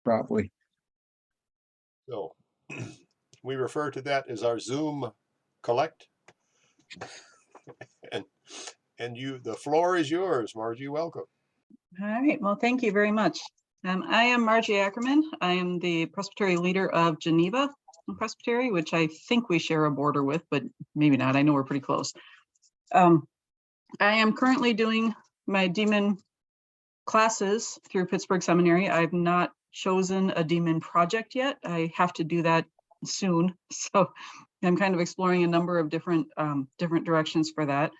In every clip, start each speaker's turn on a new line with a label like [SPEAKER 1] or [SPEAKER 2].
[SPEAKER 1] properly.
[SPEAKER 2] So we refer to that as our Zoom collect. And the floor is yours, Margie. Welcome.
[SPEAKER 3] All right, well, thank you very much. I am Marji Ackerman. I am the Presbytery Leader of Geneva Presbytery, which I think we share a border with, but maybe not. I know we're pretty close. I am currently doing my D.Min classes through Pittsburgh Seminary. I've not chosen a D.Min project yet. I have to do that soon. So I'm kind of exploring a number of different directions for that.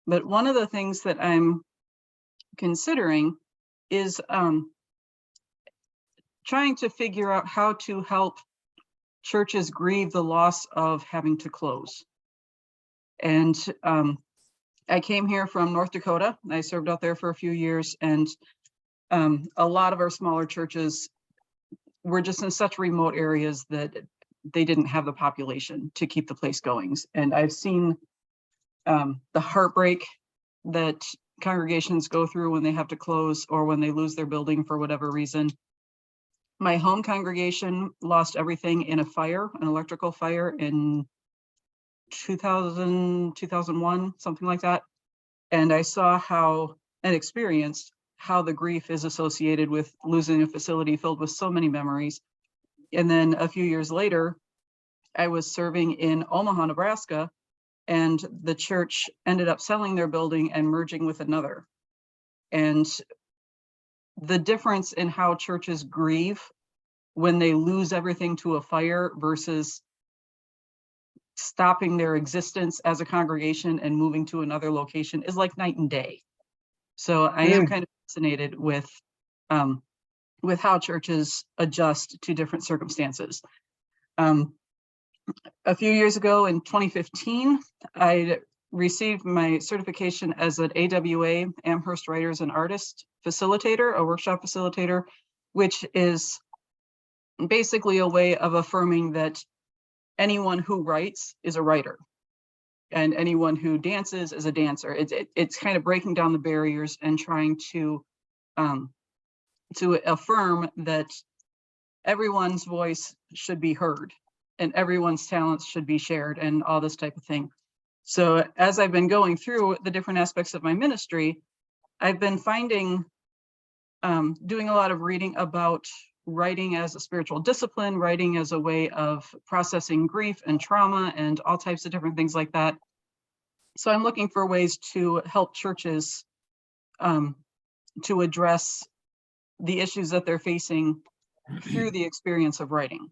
[SPEAKER 3] But one of the things that I'm considering is trying to figure out how to help churches grieve the loss of having to close. And I came here from North Dakota. I served out there for a few years, and a lot of our smaller churches were just in such remote areas that they didn't have the population to keep the place going. And I've seen the heartbreak that congregations go through when they have to close or when they lose their building for whatever reason. My home congregation lost everything in a fire, an electrical fire in 2000, 2001, something like that. And I saw how and experienced how the grief is associated with losing a facility filled with so many memories. And then a few years later, I was serving in Omaha, Nebraska, and the church ended up selling their building and merging with another. And the difference in how churches grieve when they lose everything to a fire versus stopping their existence as a congregation and moving to another location is like night and day. So I am kind of fascinated with how churches adjust to different circumstances. A few years ago in 2015, I received my certification as an AWA, Amherst Writers and Artists facilitator, a workshop facilitator, which is basically a way of affirming that anyone who writes is a writer and anyone who dances is a dancer. It's kind of breaking down the barriers and trying to affirm that everyone's voice should be heard and everyone's talents should be shared and all this type of thing. So as I've been going through the different aspects of my ministry, I've been finding, doing a lot of reading about writing as a spiritual discipline, writing as a way of processing grief and trauma and all types of different things like that. So I'm looking for ways to help churches to address the issues that they're facing through the experience of writing.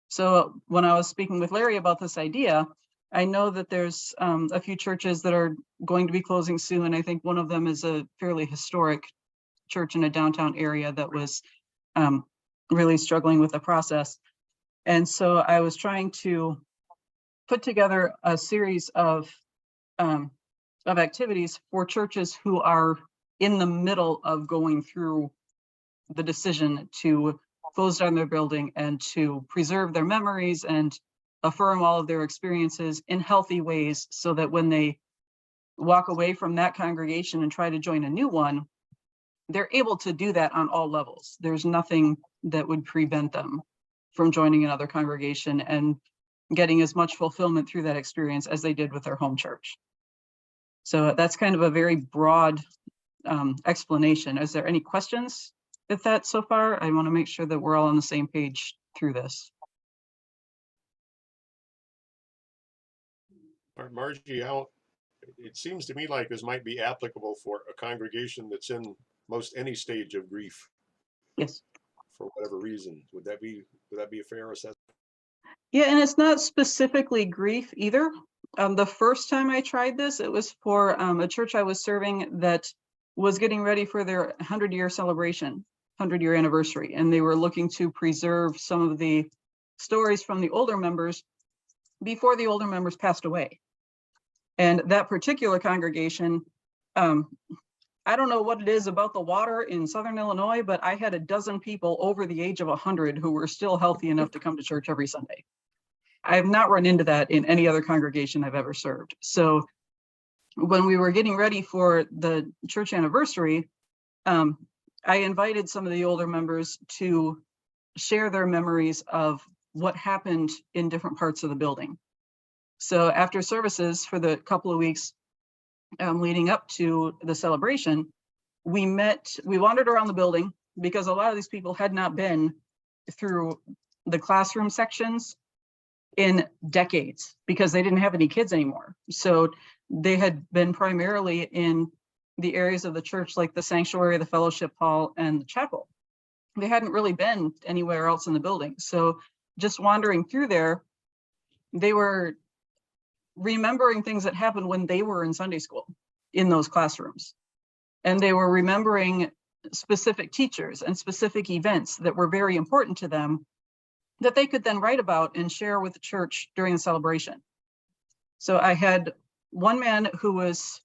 [SPEAKER 3] So when I was speaking with Larry about this idea, I know that there's a few churches that are going to be closing soon. I think one of them is a fairly historic church in a downtown area that was really struggling with the process. And so I was trying to put together a series of activities for churches who are in the middle of going through the decision to close down their building and to preserve their memories and affirm all of their experiences in healthy ways so that when they walk away from that congregation and try to join a new one, they're able to do that on all levels. There's nothing that would prevent them from joining another congregation and getting as much fulfillment through that experience as they did with their home church. So that's kind of a very broad explanation. Is there any questions with that so far? I want to make sure that we're all on the same page through this.
[SPEAKER 2] Margie, it seems to me like this might be applicable for a congregation that's in most any stage of grief.
[SPEAKER 3] Yes.
[SPEAKER 2] For whatever reason. Would that be a fair assessment?
[SPEAKER 3] Yeah, and it's not specifically grief either. The first time I tried this, it was for a church I was serving that was getting ready for their 100-year celebration, 100-year anniversary, and they were looking to preserve some of the stories from the older members before the older members passed away. And that particular congregation, I don't know what it is about the water in Southern Illinois, but I had a dozen people over the age of 100 who were still healthy enough to come to church every Sunday. I have not run into that in any other congregation I've ever served. So when we were getting ready for the church anniversary, I invited some of the older members to share their memories of what happened in different parts of the building. So after services for the couple of weeks leading up to the celebration, we wandered around the building because a lot of these people had not been through the classroom sections in decades because they didn't have any kids anymore. So they had been primarily in the areas of the church like the sanctuary, the fellowship hall, and the chapel. They hadn't really been anywhere else in the building. So just wandering through there, they were remembering things that happened when they were in Sunday school in those classrooms. And they were remembering specific teachers and specific events that were very important to them that they could then write about and share with the church during the celebration. So I had one man who was,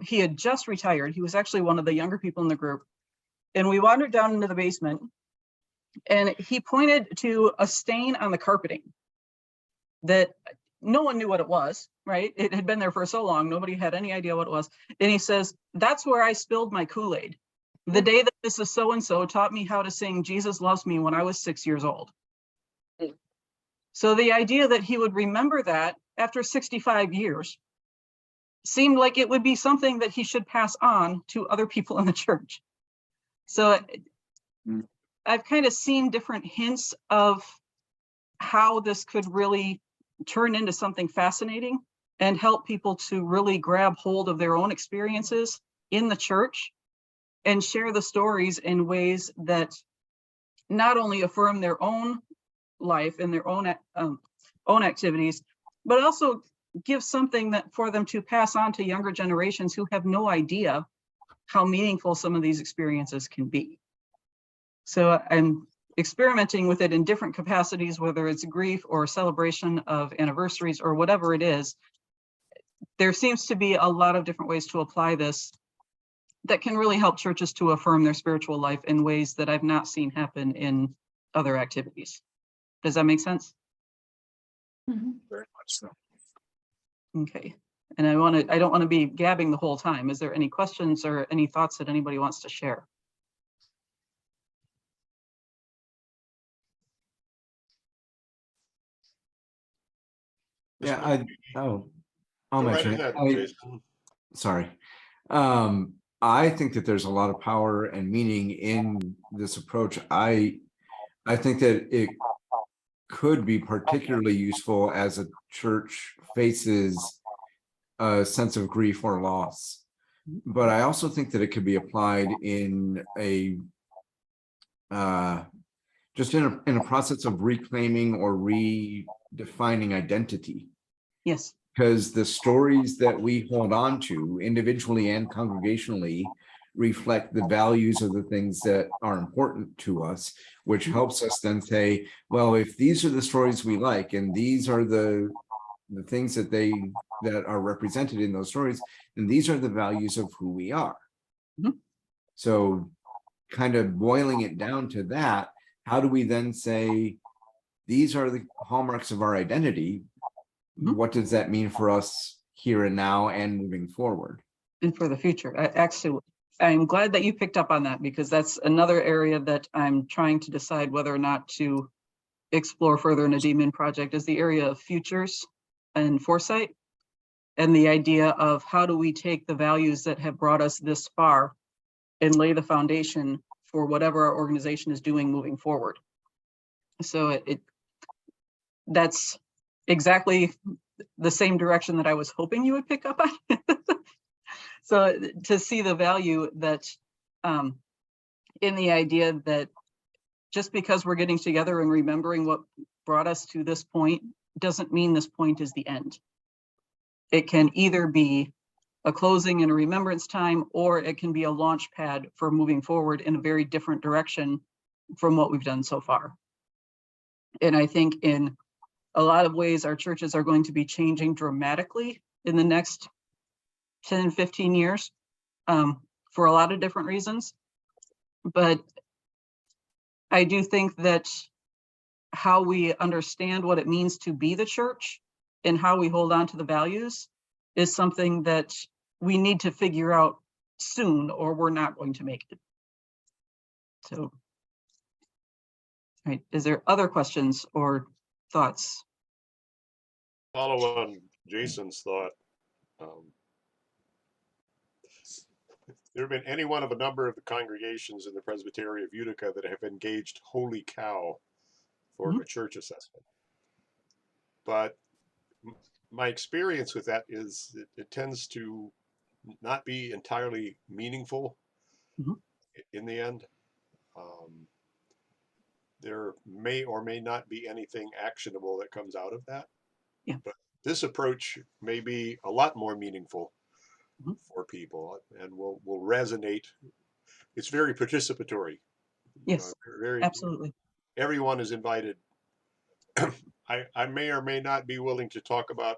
[SPEAKER 3] he had just retired. He was actually one of the younger people in the group. And we wandered down into the basement and he pointed to a stain on the carpeting that no one knew what it was, right? It had been there for so long, nobody had any idea what it was. And he says, that's where I spilled my Kool-Aid. The day that Mrs. So-and-so taught me how to sing Jesus Loves Me when I was 6 years old. So the idea that he would remember that after 65 years seemed like it would be something that he should pass on to other people in the church. So I've kind of seen different hints of how this could really turn into something fascinating and help people to really grab hold of their own experiences in the church and share the stories in ways that not only affirm their own life and their own activities, but also give something that for them to pass on to younger generations who have no idea how meaningful some of these experiences can be. So I'm experimenting with it in different capacities, whether it's grief or celebration of anniversaries or whatever it is. There seems to be a lot of different ways to apply this that can really help churches to affirm their spiritual life in ways that I've not seen happen in other activities. Does that make sense?
[SPEAKER 1] Mm-hmm.
[SPEAKER 2] Very much so.
[SPEAKER 3] Okay. And I don't want to be gabbing the whole time. Is there any questions or any thoughts that anybody wants to share?
[SPEAKER 4] Yeah, I'll
[SPEAKER 2] Go right
[SPEAKER 4] mention
[SPEAKER 2] ahead,
[SPEAKER 4] it.
[SPEAKER 2] Jason.
[SPEAKER 4] Sorry. I think that there's a lot of power and meaning in this approach. I think that it could be particularly useful as a church faces a sense of grief or loss. But I also think that it could be applied in a just in a process of reclaiming or redefining identity.
[SPEAKER 3] Yes.
[SPEAKER 4] Because the stories that we hold on to individually and congregationally reflect the values of the things that are important to us, which helps us then say, well, if these are the stories we like, and these are the things that are represented in those stories, then these are the values of who we are.
[SPEAKER 3] Mm-hmm.
[SPEAKER 4] So kind of boiling it down to that, how do we then say, these are the hallmarks of our identity?
[SPEAKER 3] Mm-hmm.
[SPEAKER 4] What does that mean for us here and now and moving forward?
[SPEAKER 3] And for the future. Actually, I'm glad that you picked up on that, because that's another area that I'm trying to decide whether or not to explore further in a D.Min project, is the area of futures and foresight, and the idea of how do we take the values that have brought us this far and lay the foundation for whatever our organization is doing moving forward. So that's exactly the same direction that I was hoping you would pick up on. So to see the value that in the idea that just because we're getting together and remembering what brought us to this point doesn't mean this point is the end. It can either be a closing and a remembrance time, or it can be a launch pad for moving forward in a very different direction from what we've done so far. And I think in a lot of ways, our churches are going to be changing dramatically in the next 10, 15 years for a lot of different reasons. But I do think that how we understand what it means to be the church and how we hold on to the values is something that we need to figure out soon, or we're not going to make it. So, all right, is there other questions or thoughts?
[SPEAKER 2] Follow on Jason's thought. There have been any one of a number of the congregations in the Presbytery of Utica that have engaged Holy Cow for a church assessment. But my experience with that is it tends to not be entirely meaningful in the end. There may or may not be anything actionable that comes out of that.
[SPEAKER 3] Yeah.
[SPEAKER 2] But this approach may be a lot more meaningful for people and will resonate. It's very participatory.
[SPEAKER 3] Yes,
[SPEAKER 2] Very,
[SPEAKER 3] absolutely.
[SPEAKER 2] everyone is invited. I may or may not be willing to talk about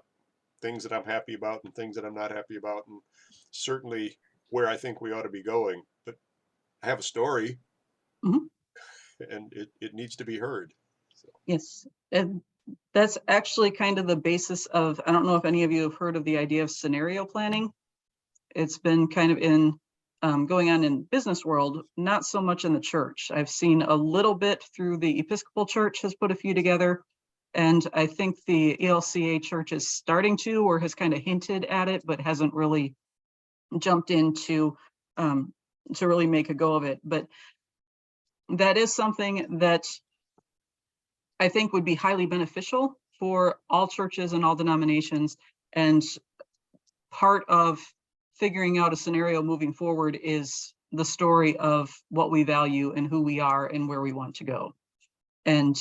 [SPEAKER 2] things that I'm happy about and things that I'm not happy about, and certainly where I think we ought to be going. But I have a story, and it needs to be heard. So.
[SPEAKER 3] Yes, and that's actually kind of the basis of, I don't know if any of you have heard of the idea of scenario planning. It's been kind of in going on in business world, not so much in the church. I've seen a little bit through the Episcopal Church has put a few together. And I think the ELCA Church is starting to, or has kind of hinted at it, but hasn't really jumped into to really make a go of it. But that is something that I think would be highly beneficial for all churches and all denominations. And part of figuring out a scenario moving forward is the story of what we value and who we are and where we want to go. And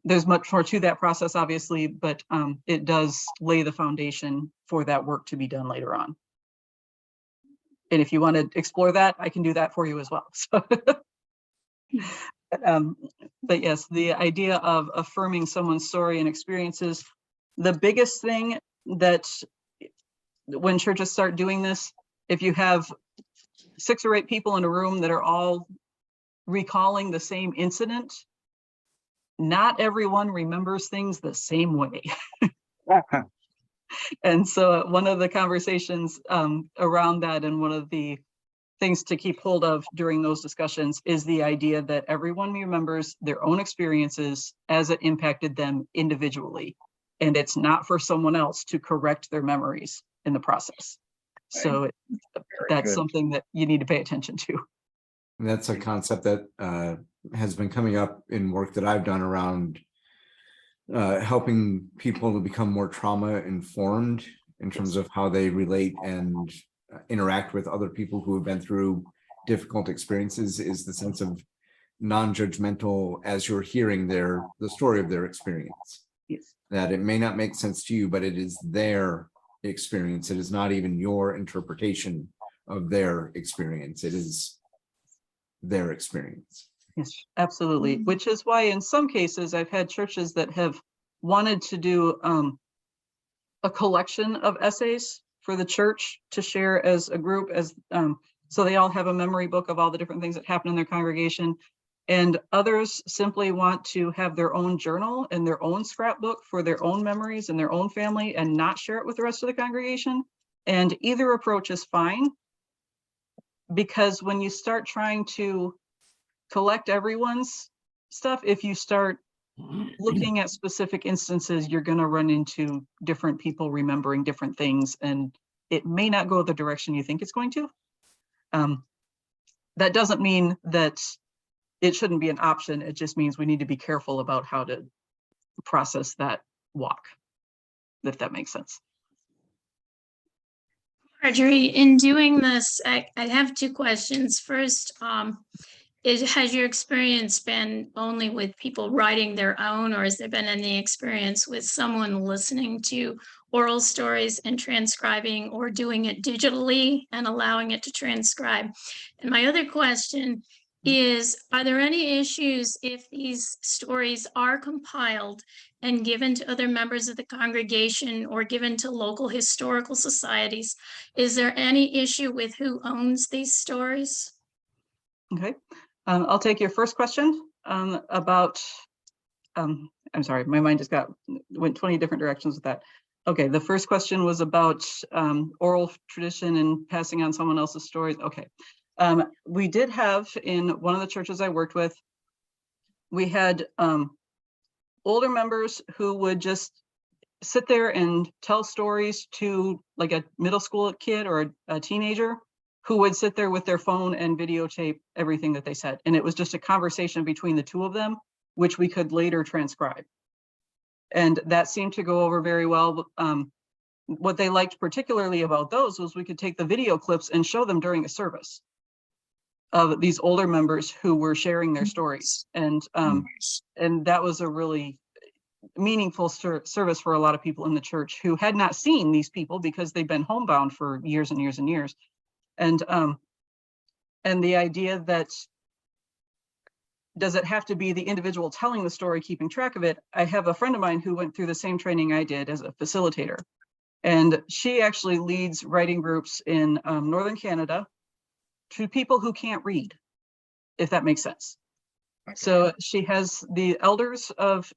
[SPEAKER 3] there's much more to that process, obviously, but it does lay the foundation for that work to be done later on. And if you want to explore that, I can do that for you as well. So, but yes, the idea of affirming someone's story and experiences, the biggest thing that when churches start doing this, if you have 6 or 8 people in a room that are all recalling the same incident, not everyone remembers things the same way. And so one of the conversations around that, and one of the things to keep hold of during those discussions, is the idea that everyone remembers their own experiences as it impacted them individually. And it's not for someone else to correct their memories in the process. So that's something that you need to pay attention to.
[SPEAKER 4] And that's a concept that has been coming up in work that I've done around helping people to become more trauma informed in terms of how they relate and interact with other people who have been through difficult experiences, is the sense of non-judgmental as you're hearing the story of their experience.
[SPEAKER 3] Yes.
[SPEAKER 4] That it may not make sense to you, but it is their experience. It is not even your interpretation of their experience. It is their experience.
[SPEAKER 3] Yes, absolutely. Which is why in some cases I've had churches that have wanted to do a collection of essays for the church to share as a group, as so they all have a memory book of all the different things that happen in their congregation. And others simply want to have their own journal and their own scrapbook for their own memories and their own family, and not share it with the rest of the congregation. And either approach is fine, because when you start trying to collect everyone's stuff, if you start looking at specific instances, you're going to run into different people remembering different things, and it may not go the direction you think it's going to. That doesn't mean that it shouldn't be an option. It just means we need to be careful about how to process that walk, if that makes sense.
[SPEAKER 1] Marjorie, in doing this, I have 2 questions. First, has your experience been only with people writing their own, or has there been any experience with someone listening to oral stories and transcribing, or doing it digitally and allowing it to transcribe? And my other question is, are there any issues if these stories are compiled and given to other members of the congregation or given to local historical societies? Is there any issue with who owns these stories?
[SPEAKER 3] Okay, I'll take your first question about, I'm sorry, my mind just went 20 different directions with that. Okay, the first question was about oral tradition and passing on someone else's stories. Okay, We did have in one of the churches I worked with, we had older members who would just sit there and tell stories to like a middle school kid or a teenager who would sit there with their phone and videotape everything that they said. And it was just a conversation between the two of them, which we could later transcribe. And that seemed to go over very well. What they liked particularly about those was we could take the video clips and show them during a service of these older members who were sharing their stories. And that was a really meaningful service for a lot of people in the church who had not seen these people because they've been homebound for years and years and years. And the idea that, does it have to be the individual telling the story, keeping track of it? I have a friend of mine who went through the same training I did as a facilitator. And she actually leads writing groups in Northern Canada to people who can't read, if that makes sense. Okay. So she has the elders of,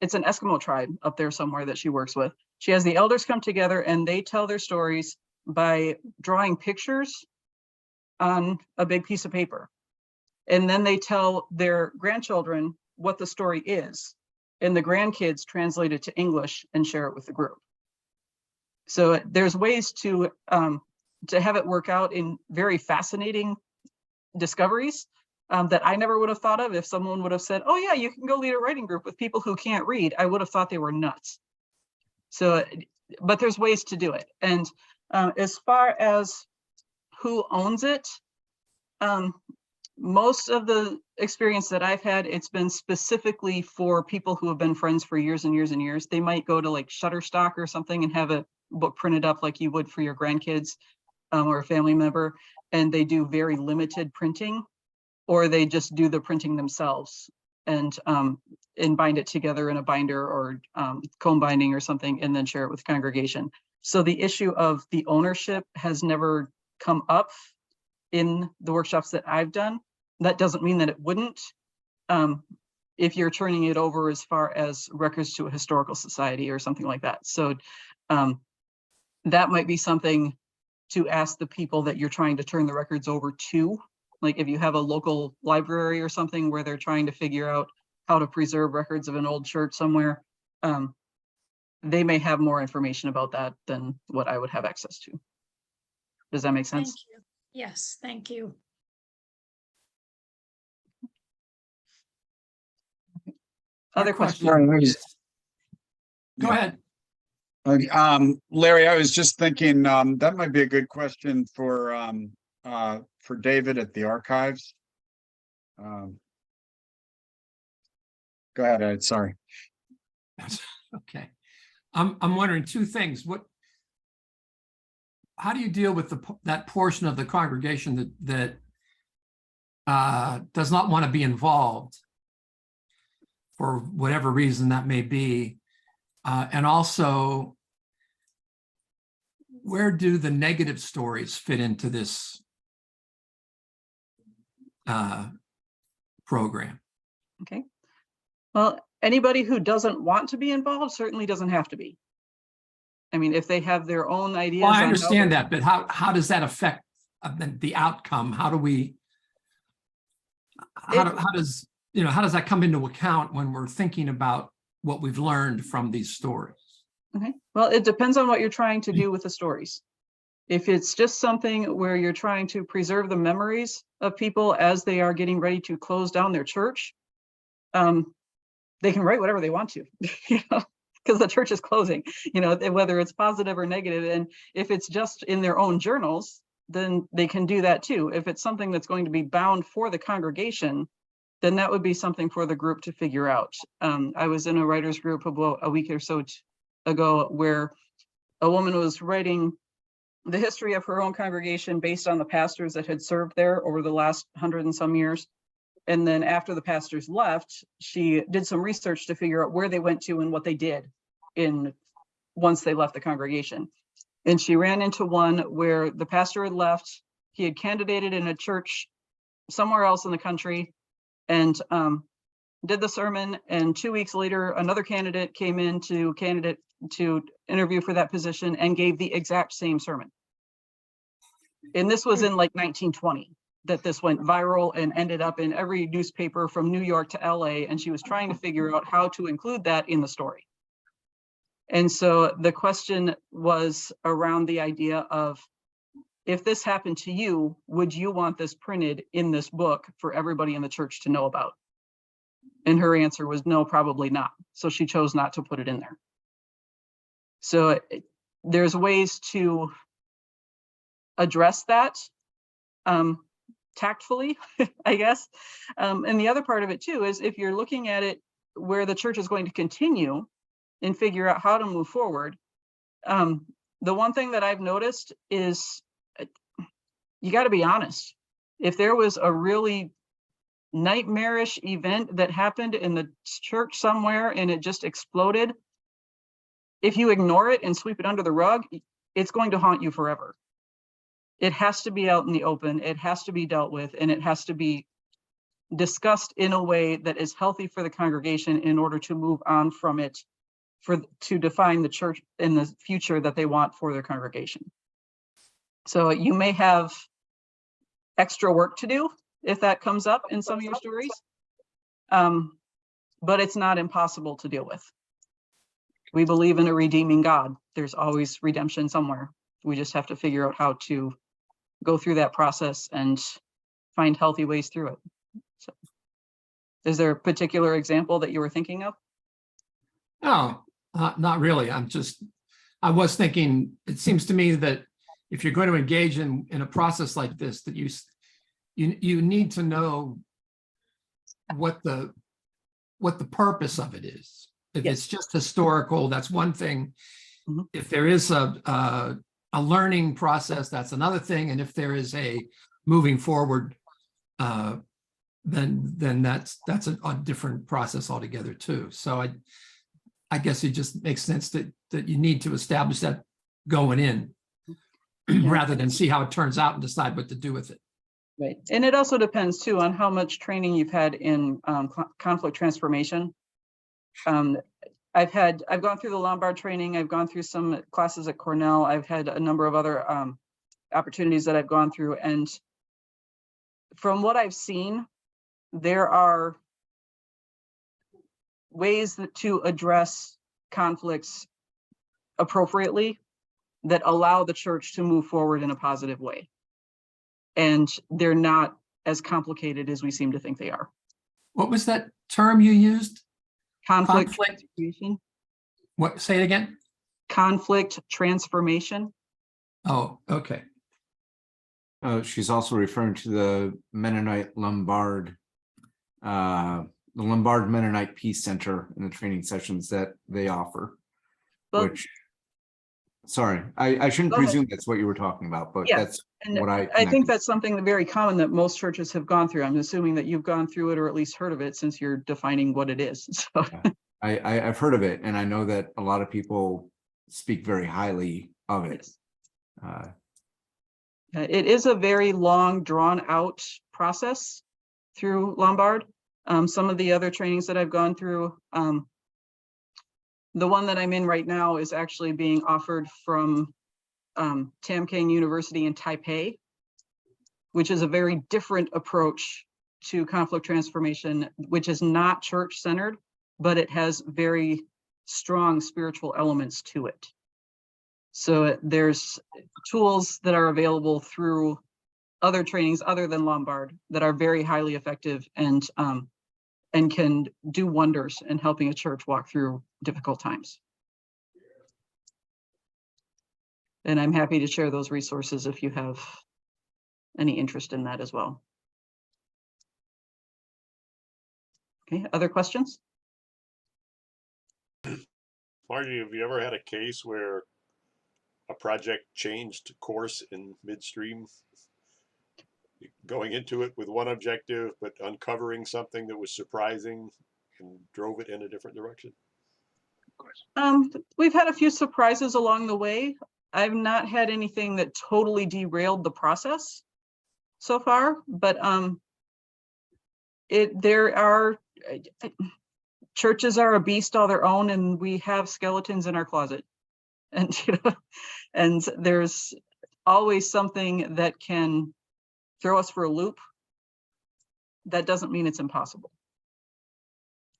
[SPEAKER 3] it's an Eskimo tribe up there somewhere that she works with. She has the elders come together and they tell their stories by drawing pictures on a big piece of paper. And then they tell their grandchildren what the story is. And the grandkids translate it to English and share it with the group. So there's ways to have it work out in very fascinating discoveries that I never would have thought of. If someone would have said, oh yeah, you can go lead a writing group with people who can't read, I would have thought they were nuts. So, but there's ways to do it. And as far as who owns it, most of the experience that I've had, it's been specifically for people who have been friends for years and years and years. They might go to like Shutterstock or something and have a book printed up like you would for your grandkids or a family member, and they do very limited printing, or they just do the printing themselves and bind it together in a binder or comb binding or something, and then share it with the congregation. So the issue of the ownership has never come up in the workshops that I've done. That doesn't mean that it wouldn't, if you're turning it over as far as records to a historical society or something like that. So that might be something to ask the people that you're trying to turn the records over to. Like if you have a local library or something where they're trying to figure out how to preserve records of an old church somewhere, they may have more information about that than what I would have access to. Does that make sense?
[SPEAKER 1] Thank you. Yes, thank you.
[SPEAKER 3] Other questions?
[SPEAKER 5] Go ahead.
[SPEAKER 6] Larry, I was just thinking that might be a good question for David at the archives. Go ahead, Ed. Sorry.
[SPEAKER 5] Okay. I'm wondering two things. How do you deal with that portion of the congregation that does not want to be involved for whatever reason that may be? And also, where do the negative stories fit into this program?
[SPEAKER 3] Okay. Well, anybody who doesn't want to be involved certainly doesn't have to be. I mean, if they have their own ideas.
[SPEAKER 5] Well, I understand that, but how does that affect the outcome? How do we? How does that come into account when we're thinking about what we've learned from these stories?
[SPEAKER 3] Okay. Well, it depends on what you're trying to do with the stories. If it's just something where you're trying to preserve the memories of people as they are getting ready to close down their church, they can write whatever they want to, because the church is closing, whether it's positive or negative. And if it's just in their own journals, then they can do that too. If it's something that's going to be bound for the congregation, then that would be something for the group to figure out. I was in a writer's group about a week or so ago where a woman was writing the history of her own congregation based on the pastors that had served there over the last 100 and some years. And then after the pastors left, she did some research to figure out where they went to and what they did once they left the congregation. And she ran into one where the pastor had left. He had candidated in a church somewhere else in the country and did the sermon. And 2 weeks later, another candidate came in to interview for that position and gave the exact same sermon. And this was in like 1920. that this went viral and ended up in every newspaper from New York to LA, and she was trying to figure out how to include that in the story. And so the question was around the idea of, if this happened to you, would you want this printed in this book for everybody in the church to know about? And her answer was no, probably not. So she chose not to put it in there. So there's ways to address that tactfully, I guess. And the other part of it too is, if you're looking at it where the church is going to continue and figure out how to move forward, the one thing that I've noticed is you got to be honest. If there was a really nightmarish event that happened in the church somewhere and it just exploded, if you ignore it and sweep it under the rug, it's going to haunt you forever. It has to be out in the open, it has to be dealt with, and it has to be discussed in a way that is healthy for the congregation in order to move on from it, to define the church in the future that they want for their congregation. So you may have extra work to do if that comes up in some of your stories, but it's not impossible to deal with. We believe in a redeeming God. There's always redemption somewhere. We just have to figure out how to go through that process and find healthy ways through it. So, is there a particular example that you were thinking of?
[SPEAKER 5] No, not really. I was thinking, it seems to me that if you're going to engage in a process like this, that you need to know what the purpose of it is. If
[SPEAKER 3] Yes.
[SPEAKER 5] it's just historical, that's one thing.
[SPEAKER 3] Mhm.
[SPEAKER 5] If there is a learning process, that's another thing. And if there is a moving forward, then that's a different process altogether too. So I guess it just makes sense that you need to establish that going in, rather than see how it turns out and decide what to do with it.
[SPEAKER 3] Right. And it also depends too on how much training you've had in conflict transformation. I've gone through the Lombard training. I've gone through some classes at Cornell. I've had a number of other opportunities that I've gone through. And from what I've seen, there are ways to address conflicts appropriately that allow the church to move forward in a positive way. And they're not as complicated as we seem to think they are.
[SPEAKER 5] What was that term you used?
[SPEAKER 3] Conflict
[SPEAKER 5] Conflict?
[SPEAKER 3] transformation.
[SPEAKER 5] What? Say it again.
[SPEAKER 3] Conflict transformation.
[SPEAKER 5] Oh, okay.
[SPEAKER 4] She's also referring to the Mennonite Lombard, the Lombard Mennonite Peace Center and the training sessions that they offer.
[SPEAKER 3] Well,
[SPEAKER 4] which, sorry, I shouldn't
[SPEAKER 3] Go ahead.
[SPEAKER 4] presume that's what you were talking about, but
[SPEAKER 3] Yeah,
[SPEAKER 4] that's
[SPEAKER 3] and
[SPEAKER 4] what
[SPEAKER 3] I think that's something very common that most churches have gone through. I'm assuming that you've gone through it or at least heard of it, since you're defining what it is. So.
[SPEAKER 4] I've heard of it, and I know that a lot of people speak very highly of it.
[SPEAKER 3] Yes. It is a very long, drawn out process through Lombard. Some of the other trainings that I've gone through, the one that I'm in right now is actually being offered from Tamkang University in Taipei, which is a very different approach to conflict transformation, which is not church-centered, but it has very strong spiritual elements to it. So there's tools that are available through other trainings other than Lombard that are very highly effective and can do wonders in helping a church walk through difficult times. And I'm happy to share those resources if you have any interest in that as well. Okay, other questions?
[SPEAKER 2] Margie, have you ever had a case where a project changed course in midstream, going into it with one objective, but uncovering something that was surprising and drove it in a different direction?
[SPEAKER 3] We've had a few surprises along the way. I've not had anything that totally derailed the process so far, but churches are a beast all their own, and we have skeletons in our closet, and and there's always something that can throw us for a loop, that doesn't mean it's impossible,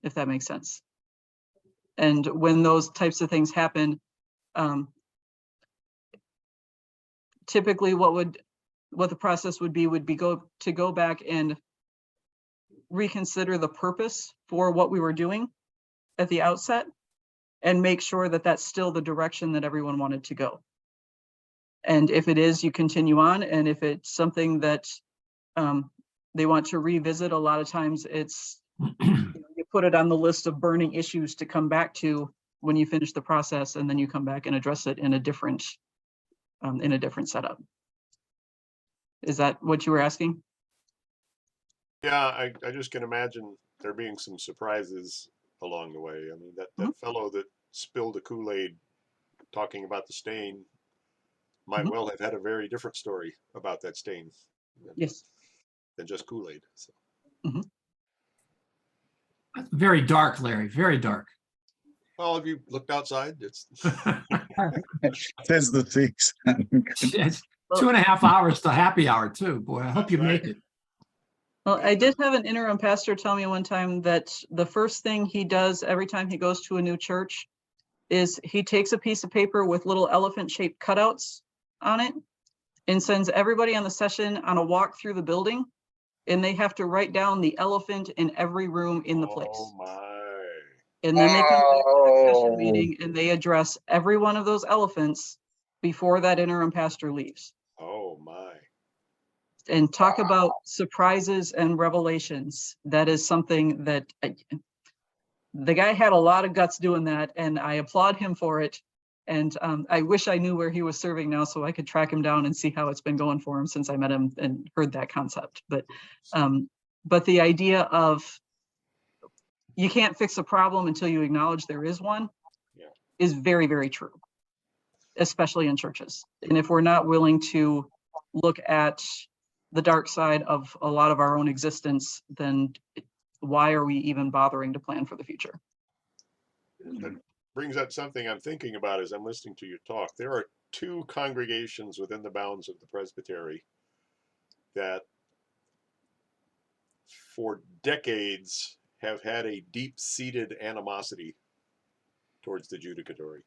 [SPEAKER 3] if that makes sense. And when those types of things happen, typically what the process would be to go back and reconsider the purpose for what we were doing at the outset and make sure that that's still the direction that everyone wanted to go. And if it is, you continue on. And if it's something that they want to revisit, a lot of times it's, you put it on the list of burning issues to come back to when you finish the process, and then you come back and address it in a different setup. Is that what you were asking?
[SPEAKER 2] Yeah, I just can imagine there being some surprises along the way. I mean, that fellow that spilled the Kool-Aid talking about the stain might well have had a very different story about that stain.
[SPEAKER 3] Yes.
[SPEAKER 2] Than just Kool-Aid. So.
[SPEAKER 5] Very dark, Larry, very dark.
[SPEAKER 2] Well, have you looked outside? It's
[SPEAKER 6] Tis the season.
[SPEAKER 5] It's 2.5 hours to happy hour too. Boy, I hope you make it.
[SPEAKER 3] Well, I did have an interim pastor tell me one time that the first thing he does every time he goes to a new church is he takes a piece of paper with little elephant-shaped cutouts on it and sends everybody on the session on a walk through the building, and they have to write down the elephant in every room in the place.
[SPEAKER 2] Oh my.
[SPEAKER 3] And then they come back to the session meeting and they address every one of those elephants before that interim pastor leaves.
[SPEAKER 2] Oh my.
[SPEAKER 3] And talk about surprises and revelations. That is something that the guy had a lot of guts doing that, and I applaud him for it. And I wish I knew where he was serving now so I could track him down and see how it's been going for him since I met him and heard that concept. But the idea of you can't fix a problem until you acknowledge there is one is very, very true, especially in churches. And if we're not willing to look at the dark side of a lot of our own existence, then why are we even bothering to plan for the future?
[SPEAKER 2] That brings up something I'm thinking about as I'm listening to you talk. There are 2 congregations within the bounds of the Presbytery that for decades have had a deep-seated animosity towards the judicatory.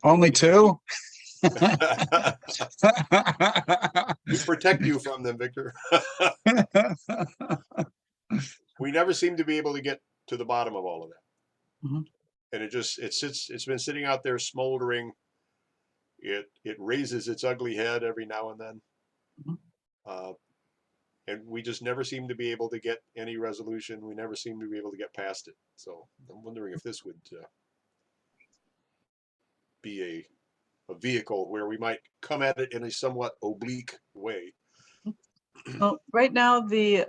[SPEAKER 6] Only 2?
[SPEAKER 2] We protect you from them, Victor. We never seem to be able to get to the bottom of all of that. And it's been sitting out there smoldering. It raises its ugly head every now and then. And we just never seem to be able to get any resolution. We never seem to be able to get past it. So I'm wondering if this would be a vehicle where we might come at it in a somewhat oblique way.
[SPEAKER 3] Well, right now, the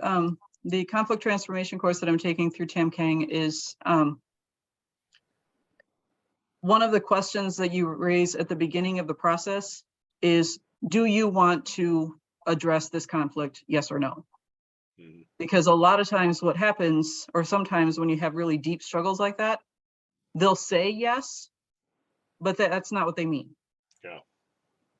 [SPEAKER 3] conflict transformation course that I'm taking through Tam Kang is one of the questions that you raise at the beginning of the process is, do you want to address this conflict, yes or no? Because a lot of times what happens, or sometimes when you have really deep struggles like that, they'll say yes, but that's not what they mean.
[SPEAKER 2] Yeah.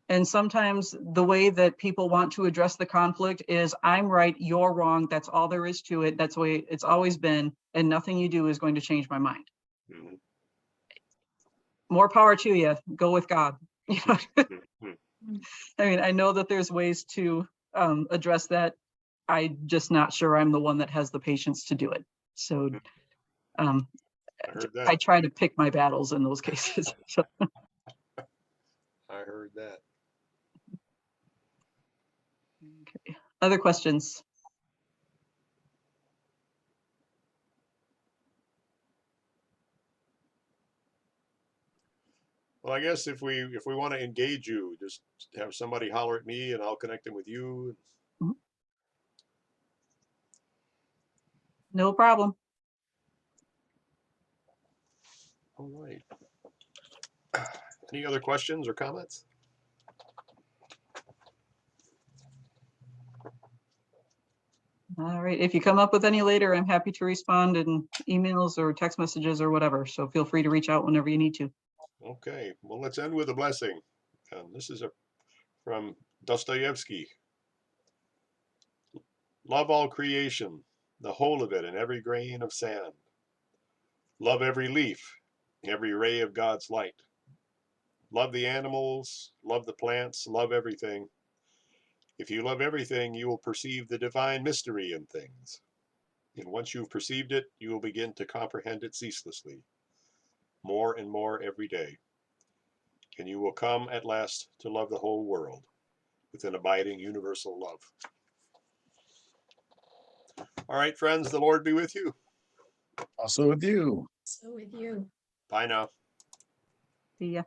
[SPEAKER 3] And sometimes the way that people want to address the conflict is, I'm right, you're wrong, that's all there is to it, that's the way it's always been, and nothing you do is going to change my mind. More power to you, go with God. I mean, I know that there's ways to address that. I'm just not sure I'm the one that has the patience to do it. So I try to pick my battles in those cases.
[SPEAKER 2] I heard that.
[SPEAKER 3] Okay. Other questions?
[SPEAKER 2] Well, I guess if we want to engage you, just have somebody holler at me and I'll connect them with you.
[SPEAKER 3] No problem.
[SPEAKER 2] All right. Any other questions or comments?
[SPEAKER 3] All right. If you come up with any later, I'm happy to respond in emails or text messages or whatever. So feel free to reach out whenever you need to.
[SPEAKER 2] Okay. Well, let's end with a blessing. This is from Dostoevsky. Love all creation, the whole of it and every grain of sand. Love every leaf, every ray of God's light. Love the animals, love the plants, love everything. If you love everything, you will perceive the divine mystery in things. And once you've perceived it, you will begin to comprehend it ceaselessly, more and more every day. And you will come at last to love the whole world with an abiding universal love. All right, friends, the Lord be with you.
[SPEAKER 6] Also with you.
[SPEAKER 1] So with you.
[SPEAKER 2] Bye now.
[SPEAKER 3] See ya.